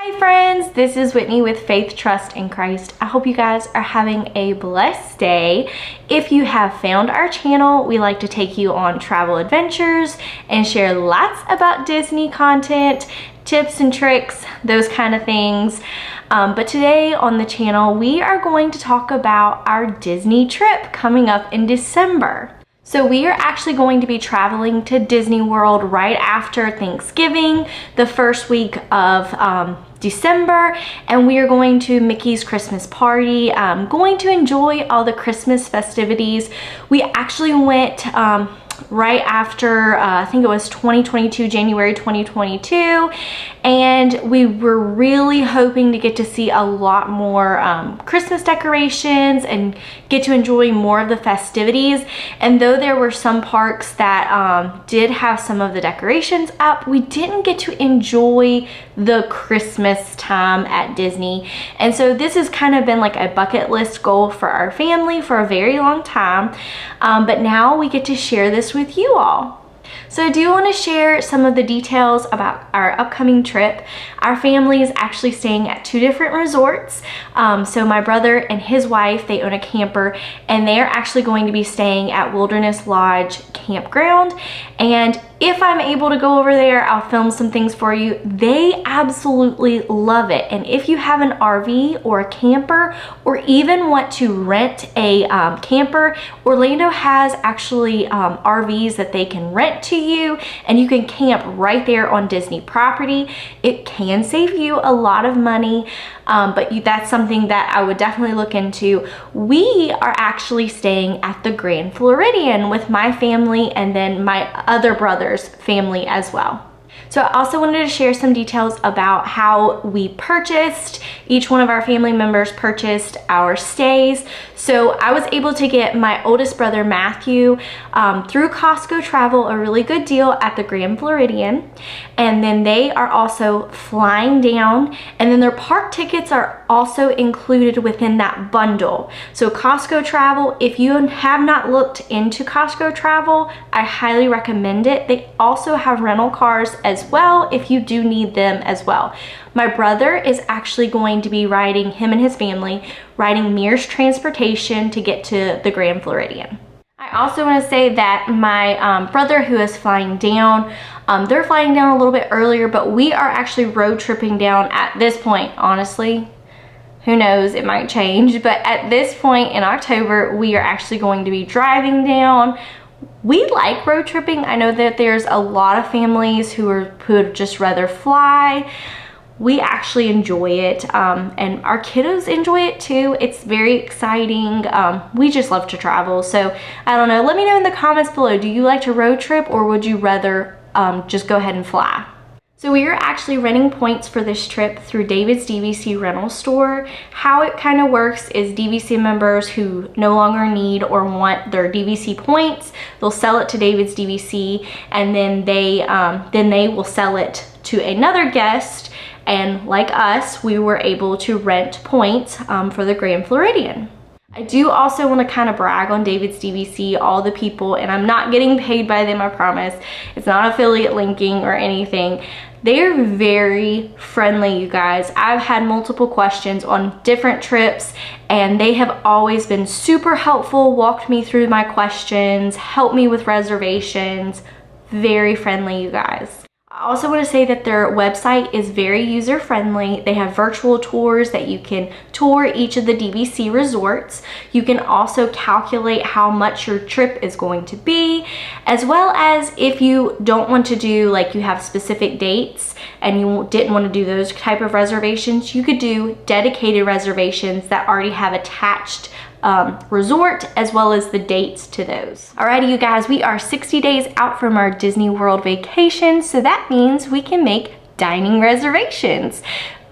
Hi friends, this is Whitney with Faith, Trust, and Christ. I hope you guys are having a blessed day. If you have found our channel, we like to take you on travel adventures and share lots about Disney content, tips and tricks, those kind of things. But today on the channel, we are going to talk about our Disney trip coming up in December. So we are actually going to be traveling to Disney World right after Thanksgiving, the first week of December, and we are going to Mickey's Christmas party, going to enjoy all the Christmas festivities. We actually went right after, I think it was January 2022, and we were really hoping to get to see a lot more Christmas decorations and get to enjoy more of the festivities. And though there were some parks that did have some of the decorations up, we didn't get to enjoy the Christmas time at Disney. And so this has kind of been like a bucket list goal for our family for a very long time, but now we get to share this with you all. So I do want to share some of the details about our upcoming trip. Our family is actually staying at 2 different resorts. So my brother and his wife, they own a camper, and they're actually going to be staying at Wilderness Lodge Campground. And if I'm able to go over there, I'll film some things for you. They absolutely love it. And if you have an RV or a camper, or even want to rent a camper, Orlando has actually RVs that they can rent to you, and you can camp right there on Disney property. It can save you a lot of money, but that's something that I would definitely look into. We are actually staying at the Grand Floridian with my family and then my other brother's family as well. So I also wanted to share some details about how we purchased, each one of our family members purchased our stays. So I was able to get my oldest brother Matthew through Costco Travel a really good deal at the Grand Floridian. And then they are also flying down, and then their park tickets are also included within that bundle. So Costco Travel, if you have not looked into Costco Travel, I highly recommend it. They also have rental cars as well if you do need them as well. My brother is actually going to be riding, him and his family, riding Mears Transportation to get to the Grand Floridian. I also want to say that my brother who is flying down, they're flying down a little bit earlier, but we are actually road tripping down at this point. Honestly, who knows, it might change, but at this point in October, we are actually going to be driving down. We like road tripping. I know that there's a lot of families who would just rather fly. We actually enjoy it, and our kiddos enjoy it too. It's very exciting. We just love to travel. So I don't know, let me know in the comments below, do you like to road trip, or would you rather just go ahead and fly? So we are actually renting points for this trip through David's DVC rental store. How it kind of works is DVC members who no longer need or want their DVC points, they'll sell it to David's DVC, and then they will sell it to another guest. And like us, we were able to rent points for the Grand Floridian. I do also want to kind of brag on David's DVC, all the people, and I'm not getting paid by them, I promise. It's not affiliate linking or anything. They're very friendly, you guys. I've had multiple questions on different trips, and they have always been super helpful, walked me through my questions, helped me with reservations. Very friendly, you guys. I also want to say that their website is very user-friendly. They have virtual tours that you can tour each of the DVC resorts. You can also calculate how much your trip is going to be, as well as if you don't want to do, like you have specific dates and you didn't want to do those type of reservations, you could do dedicated reservations that already have attached resort as well as the dates to those. Alrighty, you guys, we are 60 days out from our Disney World vacation, so that means we can make dining reservations.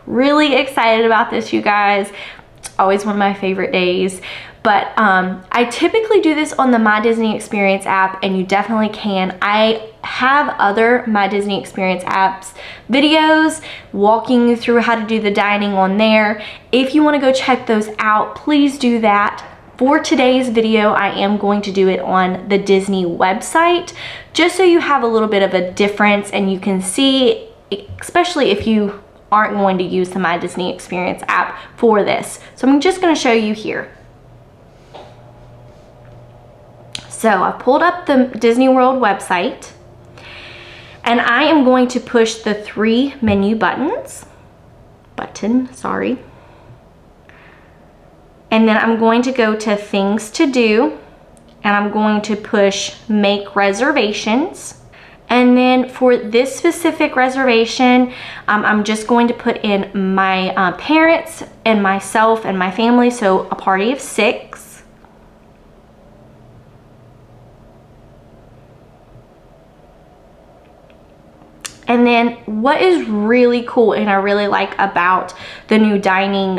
Really excited about this, you guys. It's always one of my favorite days. But I typically do this on the My Disney Experience app, and you definitely can. I have other My Disney Experience apps videos walking you through how to do the dining on there. If you want to go check those out, please do that. For today's video, I am going to do it on the Disney website, just so you have a little bit of a difference and you can see, especially if you aren't going to use the My Disney Experience app for this. So I'm just going to show you here. So I pulled up the Disney World website, and I am going to push the 3 menu buttons. And then I'm going to go to Things to Do, and I'm going to push Make Reservations. And then for this specific reservation, I'm just going to put in my parents and myself and my family, so a party of 6. And then what is really cool and I really like about the new dining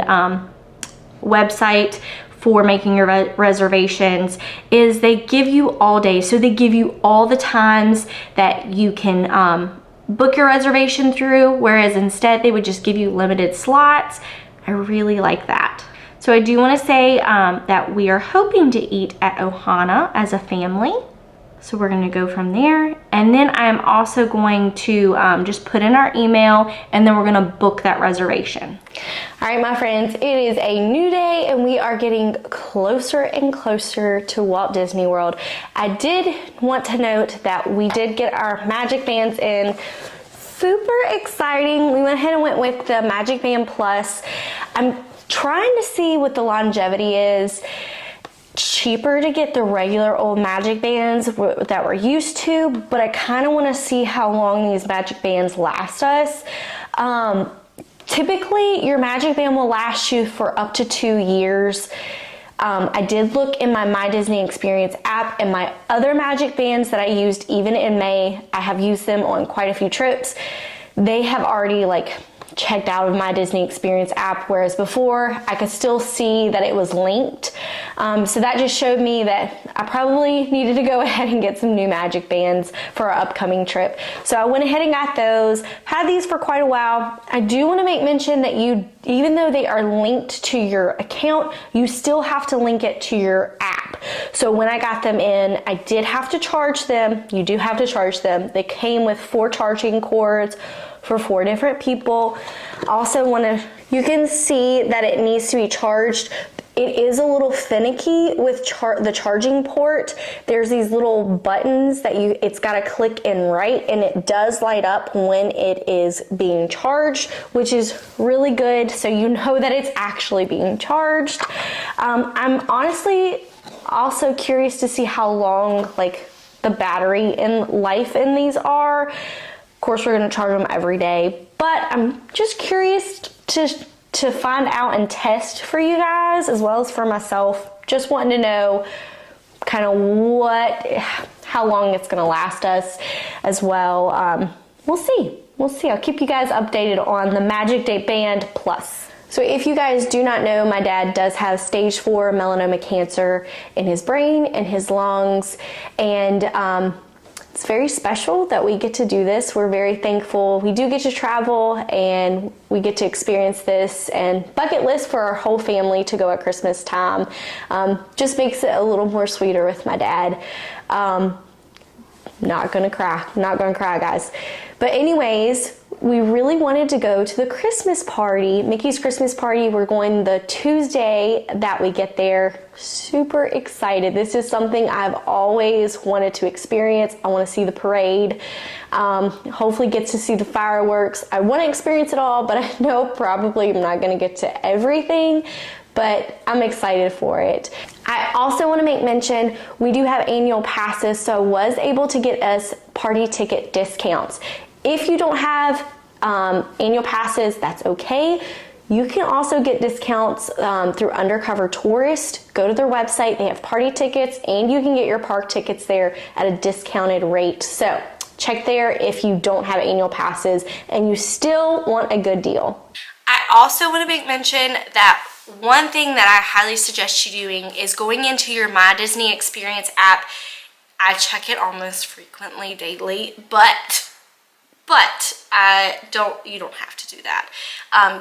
website for making your reservations is they give you all day. So they give you all the times that you can book your reservation through, whereas instead they would just give you limited slots. I really like that. So I do want to say that we are hoping to eat at Ohana as a family. So we're going to go from there, and then I'm also going to just put in our email, and then we're going to book that reservation. All right, my friends, it is a new day, and we are getting closer and closer to Walt Disney World. I did want to note that we did get our Magic Bands in. Super exciting. We went ahead and went with the Magic Band Plus. I'm trying to see what the longevity is. Cheaper to get the regular old Magic Bands that we're used to, but I kind of want to see how long these Magic Bands last us. Typically your Magic Band will last you for up to 2 years. I did look in my Disney Experience app, and my other Magic Bands that I used even in May, I have used them on quite a few trips. They have already checked out of my Disney Experience app, whereas before I could still see that it was linked. So that just showed me that I probably needed to go ahead and get some new Magic Bands for our upcoming trip. So I went ahead and got those. Had these for quite a while. I do want to make mention that even though they are linked to your account, you still have to link it to your app. So when I got them in, I did have to charge them. You do have to charge them. They came with 4 charging cords for 4 different people. Also you can see that it needs to be charged. It is a little finicky with the charging port. There's these little buttons that it's got to click in right, and it does light up when it is being charged, which is really good, so you know that it's actually being charged. I'm honestly also curious to see how long the battery life in these are. Of course, we're going to charge them every day, but I'm just curious to find out and test for you guys as well as for myself. Just wanting to know kind of how long it's going to last us as well. We'll see. I'll keep you guys updated on the Magic Day Band Plus. So if you guys do not know, my dad does have stage 4 melanoma cancer in his brain and his lungs, and it's very special that we get to do this. We're very thankful. We do get to travel and we get to experience this, and bucket list for our whole family to go at Christmas time. Just makes it a little more sweeter with my dad. Not gonna cry, guys. But anyways, we really wanted to go to the Christmas party, Mickey's Christmas party. We're going the Tuesday that we get there. Super excited. This is something I've always wanted to experience. I want to see the parade. Hopefully get to see the fireworks. I want to experience it all, but I know probably I'm not going to get to everything, but I'm excited for it. I also want to make mention, we do have annual passes, so I was able to get us party ticket discounts. If you don't have annual passes, that's okay. You can also get discounts through Undercover Tourist. Go to their website, they have party tickets, and you can get your park tickets there at a discounted rate. So check there if you don't have annual passes and you still want a good deal. I also want to make mention that one thing that I highly suggest you doing is going into your My Disney Experience app. I check it almost frequently, daily, but you don't have to do that.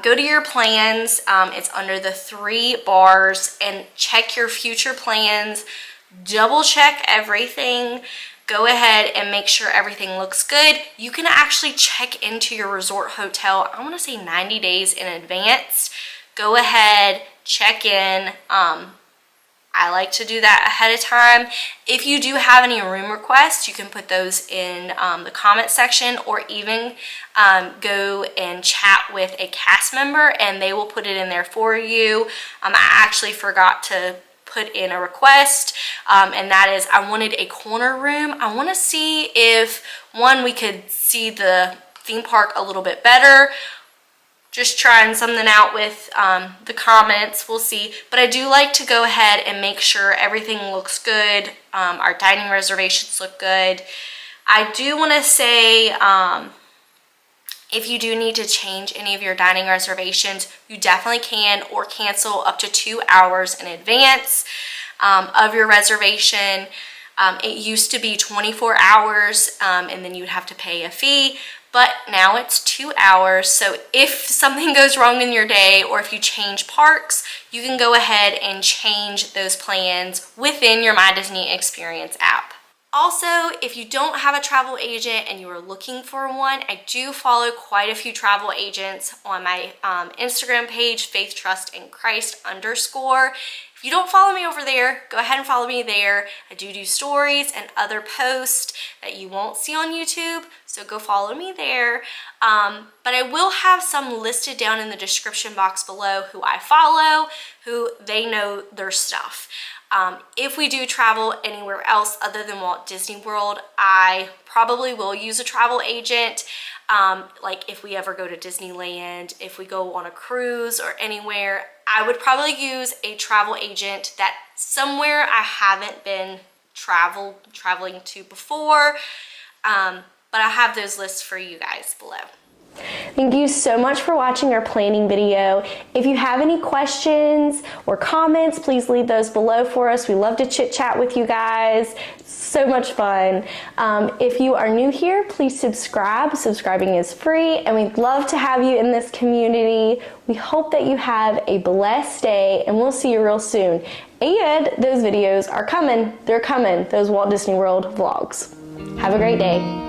Go to your plans. It's under the 3 bars, and check your future plans. Double check everything. go ahead and make sure everything looks good. You can actually check into your resort hotel, I want to say 90 days in advance. Go ahead, check in. I like to do that ahead of time. If you do have any room requests, you can put those in the comment section, or even go and chat with a cast member and they will put it in there for you. I actually forgot to put in a request, and that is I wanted a corner room. I want to see if, one, we could see the theme park a little bit better. Just trying something out with the comments, we'll see. But I do like to go ahead and make sure everything looks good. Our dining reservations look good. I do want to say, if you do need to change any of your dining reservations, you definitely can, or cancel up to 2 hours in advance of your reservation. It used to be 24 hours and then you would have to pay a fee, but now it's 2 hours. So if something goes wrong in your day, or if you change parks, you can go ahead and change those plans within your My Disney Experience app. Also, if you don't have a travel agent and you are looking for one, I do follow quite a few travel agents on my Instagram page, faithtrustandchrist_. If you don't follow me over there, go ahead and follow me there. I do stories and other posts that you won't see on YouTube, so go follow me there. But I will have some listed down in the description box below who I follow, who they know their stuff. If we do travel anywhere else other than Walt Disney World, I probably will use a travel agent. Like if we ever go to Disneyland, if we go on a cruise or anywhere, I would probably use a travel agent that somewhere I haven't been traveling to before. But I have those lists for you guys below. Thank you so much for watching our planning video. If you have any questions or comments, please leave those below for us. We love to chit chat with you guys. It's so much fun. If you are new here, please subscribe. Subscribing is free, and we'd love to have you in this community. We hope that you have a blessed day, and we'll see you real soon. And those videos are coming. They're coming, those Walt Disney World vlogs. Have a great day.